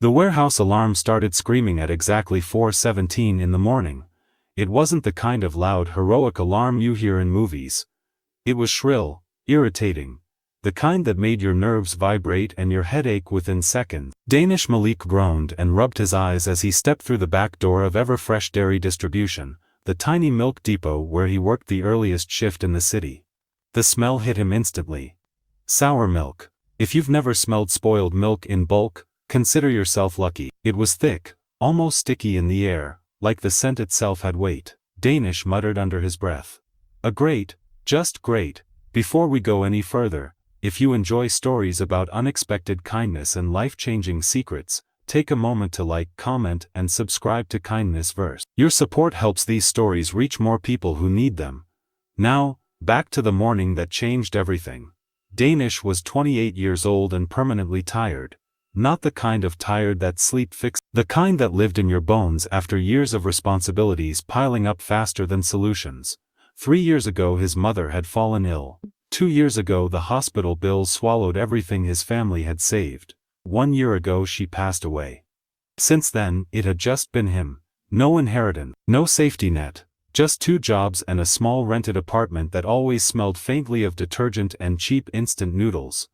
The warehouse alarm started screaming at exactly 4:17 in the morning. It wasn't the kind of loud, heroic alarm you hear in movies. It was shrill, irritating. The kind that made your nerves vibrate and your head ache within seconds. Danish Malik groaned and rubbed his eyes as he stepped through the back door of Everfresh Dairy Distribution, the tiny milk depot where he worked the earliest shift in the city. The smell hit him instantly. Sour milk. If you've never smelled spoiled milk in bulk, consider yourself lucky. It was thick, almost sticky in the air, like the scent itself had weight. Danish muttered under his breath. Great, just great. Before we go any further, if you enjoy stories about unexpected kindness and life-changing secrets, take a moment to like, comment, and subscribe to Kindness Verse. Your support helps these stories reach more people who need them. Now, back to the morning that changed everything. Danish was 28 years old and permanently tired. Not the kind of tired that sleep fixed, the kind that lived in your bones after years of responsibilities piling up faster than solutions. 3 years ago his mother had fallen ill. 2 years ago the hospital bills swallowed everything his family had saved. 1 year ago she passed away. Since then, it had just been him. No inheritance, no safety net, just 2 jobs and a small rented apartment that always smelled faintly of detergent and cheap instant noodles.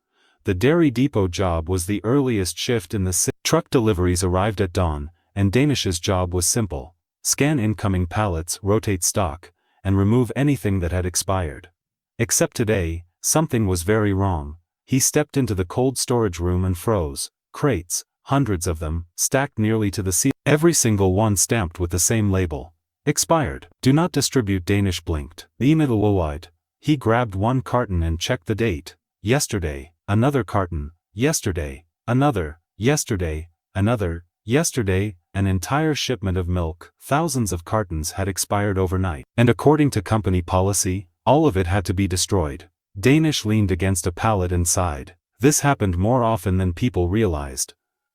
The dairy depot job was the earliest shift in the city. Truck deliveries arrived at dawn, and Danish's job was simple. Scan incoming pallets, rotate stock, and remove anything that had expired. Except today, something was very wrong. He stepped into the cold storage room and froze. Crates, hundreds of them, stacked nearly to the ceiling. Every single one stamped with the same label. Expired. Do not distribute. Danish blinked. Wide. He grabbed one carton and checked the date. Yesterday. Another carton. Yesterday. Another. Yesterday. Another. Yesterday. An entire shipment of milk, thousands of cartons, had expired overnight. And according to company policy, all of it had to be destroyed. Danish leaned against a pallet and sighed. This happened more often than people realized.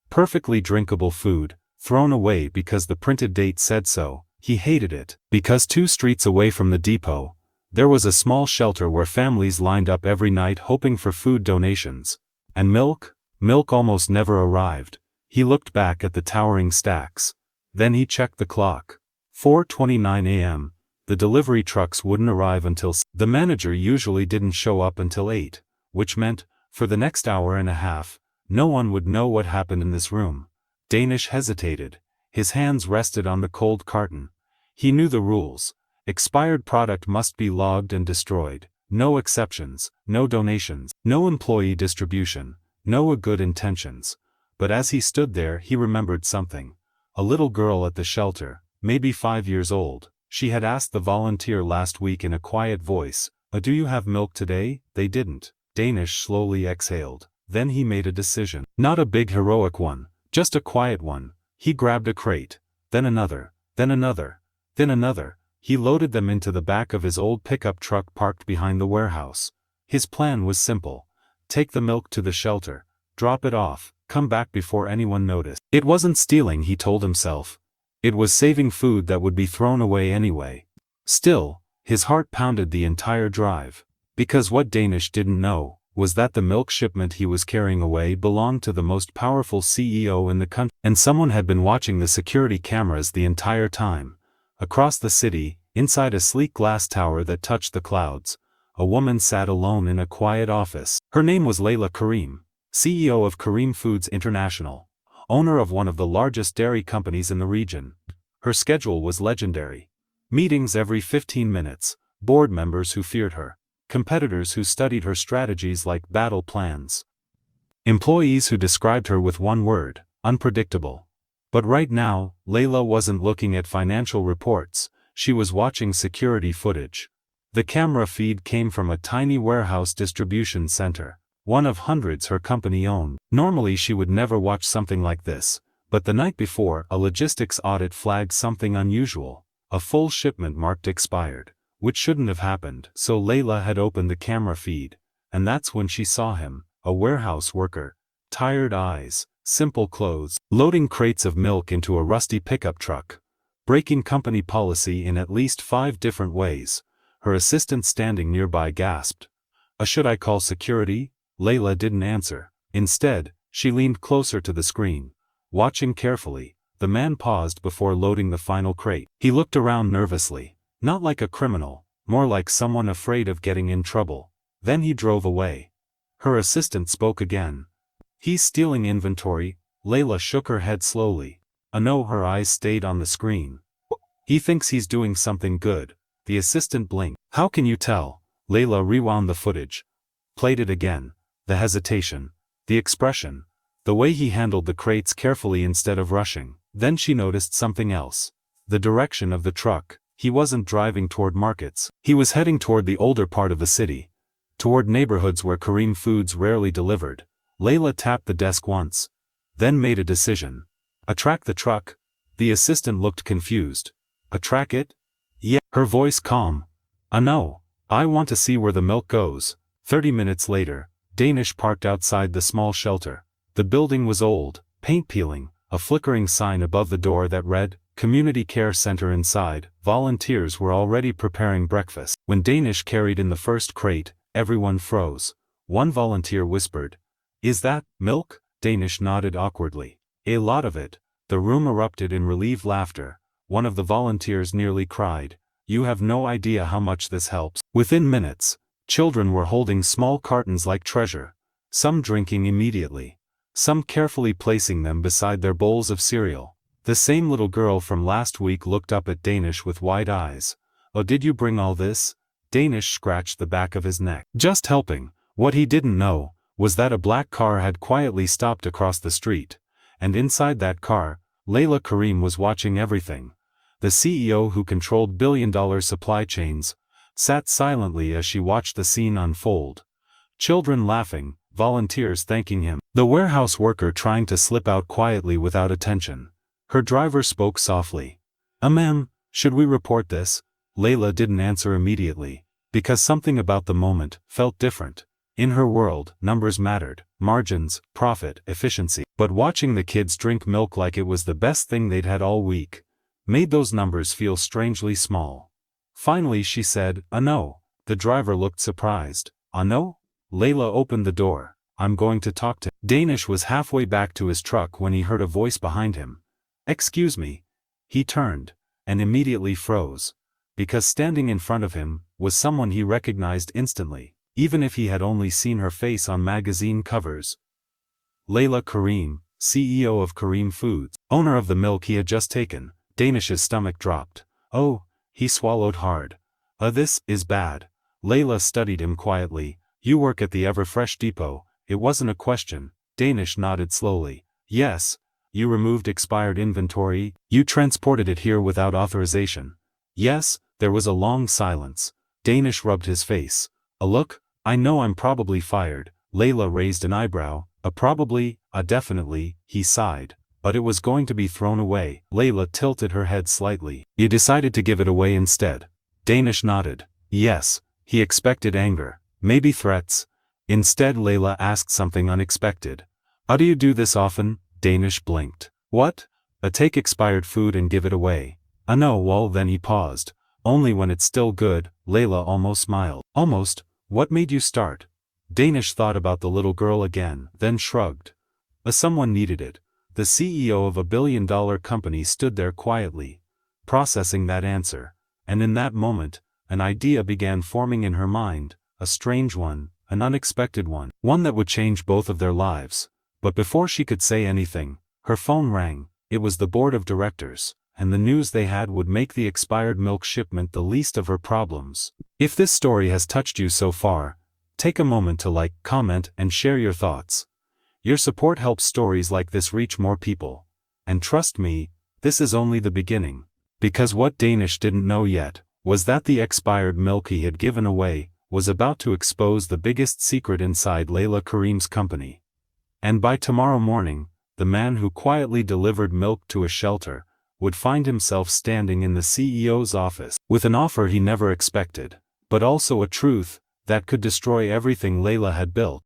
Perfectly drinkable food, thrown away because the printed date said so. He hated it. Because 2 streets away from the depot, there was a small shelter where families lined up every night hoping for food donations. And milk almost never arrived. He looked back at the towering stacks. Then he checked the clock. 4:29 a.m. The delivery trucks wouldn't arrive until 6. The manager usually didn't show up until 8, which meant, for the next hour and a half, no one would know what happened in this room. Danish hesitated. His hands rested on the cold carton. He knew the rules. Expired product must be logged and destroyed. No exceptions, no donations, no employee distribution, no good intentions. But as he stood there he remembered something. A little girl at the shelter, maybe 5 years old. She had asked the volunteer last week in a quiet voice, "Do you have milk today?" They didn't. Danish slowly exhaled. Then he made a decision. Not a big heroic one, just a quiet one. He grabbed a crate, then another, then another, then another. He loaded them into the back of his old pickup truck parked behind the warehouse. His plan was simple. Take the milk to the shelter, drop it off, come back before anyone noticed. It wasn't stealing, he told himself. It was saving food that would be thrown away anyway. Still, his heart pounded the entire drive. Because what Danish didn't know was that the milk shipment he was carrying away belonged to the most powerful CEO in the country. And someone had been watching the security cameras the entire time. Across the city, inside a sleek glass tower that touched the clouds, a woman sat alone in a quiet office. Her name was Layla Karim, CEO of Karim Foods International, owner of one of the largest dairy companies in the region. Her schedule was legendary. Meetings every 15 minutes, board members who feared her, competitors who studied her strategies like battle plans, employees who described her with one word: unpredictable. But right now, Layla wasn't looking at financial reports, she was watching security footage. The camera feed came from a tiny warehouse distribution center, one of hundreds her company owned. Normally she would never watch something like this, but the night before a logistics audit flagged something unusual. A full shipment marked expired, which shouldn't have happened. So Layla had opened the camera feed, and that's when she saw him, a warehouse worker. Tired eyes, simple clothes, loading crates of milk into a rusty pickup truck, breaking company policy in at least 5 different ways. Her assistant standing nearby gasped. Should I call security?" Layla didn't answer. Instead, she leaned closer to the screen. watching carefully. The man paused before loading the final crate. He looked around nervously, not like a criminal, more like someone afraid of getting in trouble. Then he drove away. Her assistant spoke again. "He's stealing inventory." Layla shook her head slowly. No, her eyes stayed on the screen. "He thinks he's doing something good." The assistant blinked. "How can you tell?" Layla rewound the footage. Played it again. The hesitation. The expression. The way he handled the crates carefully instead of rushing. Then she noticed something else. The direction of the truck. He wasn't driving toward markets. He was heading toward the older part of the city. Toward neighborhoods where Kareem Foods rarely delivered. Layla tapped the desk once. Then made a decision. Track the truck? The assistant looked confused. Track it? Yeah. Her voice calm. No. I want to see where the milk goes. 30 minutes later, Danish parked outside the small shelter. The building was old, paint peeling, a flickering sign above the door that read, Community Care Center inside. Volunteers were already preparing breakfast. When Danish carried in the first crate, everyone froze. One volunteer whispered, "Is that milk?" Danish nodded awkwardly. "A lot of it." The room erupted in relieved laughter. One of the volunteers nearly cried. "You have no idea how much this helps." Within minutes, children were holding small cartons like treasure, some drinking immediately, some carefully placing them beside their bowls of cereal. The same little girl from last week looked up at Danish with wide eyes. "Oh, did you bring all this?" Danish scratched the back of his neck. "Just helping." What he didn't know was that a black car had quietly stopped across the street, and inside that car, Layla Kareem was watching everything. The CEO who controlled billion-dollar supply chains sat silently as she watched the scene unfold. Children laughing, volunteers thanking him, the warehouse worker trying to slip out quietly without attention. Her driver spoke softly. Ma'am, should we report this?" Layla didn't answer immediately, because something about the moment felt different. In her world, numbers mattered, margins, profit, efficiency. But watching the kids drink milk like it was the best thing they'd had all week made those numbers feel strangely small. Finally she said, "No." The driver looked surprised. "No?" Layla opened the door. "I'm going to talk to." Danish was halfway back to his truck when he heard a voice behind him. "Excuse me." He turned, and immediately froze. Because standing in front of him was someone he recognized instantly, even if he had only seen her face on magazine covers. Layla Kareem, CEO of Kareem Foods, owner of the milk he had just taken. Danish's stomach dropped. "Oh," he swallowed hard. This is bad." Layla studied him quietly. "You work at the Everfresh depot." It wasn't a question. Danish nodded slowly. "Yes." "You removed expired inventory." "You transported it here without authorization." "Yes." There was a long silence. Danish rubbed his face. "Look, I know I'm probably fired." Layla raised an eyebrow. Probably, definitely," he sighed. "But it was going to be thrown away." Layla tilted her head slightly. "You decided to give it away instead." Danish nodded. Yes. He expected anger, maybe threats. Instead Layla asked something unexpected. "Do you do this often?" Danish blinked. "What?" "Take expired food and give it away." No." Well, then he paused. "Only when it's still good." Layla almost smiled. "Almost? What made you start?" Danish thought about the little girl again, then shrugged. Someone needed it." The CEO of a billion-dollar company stood there quietly, processing that answer, and in that moment, an idea began forming in her mind, a strange one, an unexpected one that would change both of their lives. But before she could say anything, her phone rang. It was the board of directors, and the news they had would make the expired milk shipment the least of her problems. If this story has touched you so far, take a moment to like, comment, and share your thoughts. Your support helps stories like this reach more people. And trust me, this is only the beginning. Because what Danish didn't know yet was that the expired milk he had given away was about to expose the biggest secret inside Layla Kareem's company. And by tomorrow morning, the man who quietly delivered milk to a shelter would find himself standing in the CEO's office with an offer he never expected, but also a truth that could destroy everything Layla had built.